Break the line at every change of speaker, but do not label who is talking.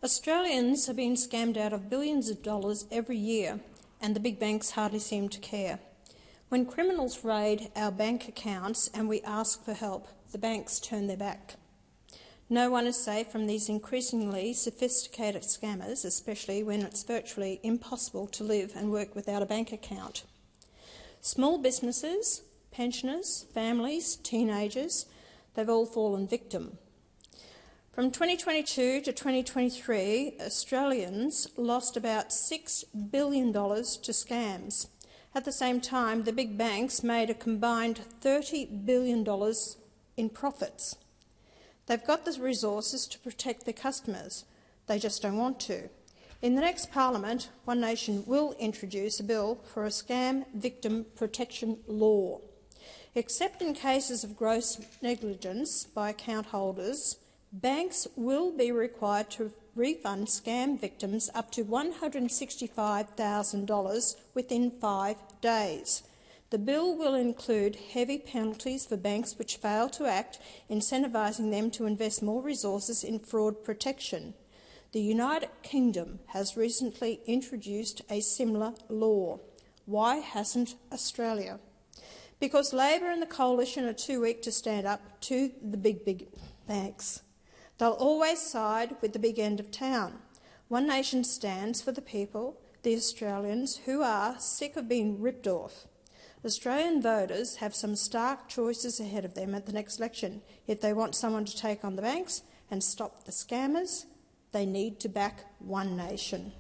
Australians are being scammed out of billions of dollars every year, and the big banks hardly seem to care. When criminals raid our bank accounts and we ask for help, the banks turn their back. No one is safe from these increasingly sophisticated scammers, especially when it's virtually impossible to live and work without a bank account. Small businesses, pensioners, families, teenagers, they've all fallen victim. From 2022 to 2023, Australians lost about $6 billion to scams. At the same time, the big banks made a combined $30 billion in profits. They've got the resources to protect their customers. They just don't want to. In the next Parliament, One Nation will introduce a bill for a scam victim protection law. Except in cases of gross negligence by account holders, banks will be required to refund scam victims up to $165,000 within 5 days. The bill will include heavy penalties for banks which fail to act, incentivising them to invest more resources in fraud protection. The United Kingdom has recently introduced a similar law. Why hasn't Australia? Because Labor and the Coalition are too weak to stand up to the big banks. They'll always side with the big end of town. One Nation stands for the people, the Australians, who are sick of being ripped off. Australian voters have some stark choices ahead of them at the next election. If they want someone to take on the banks and stop the scammers, they need to back One Nation.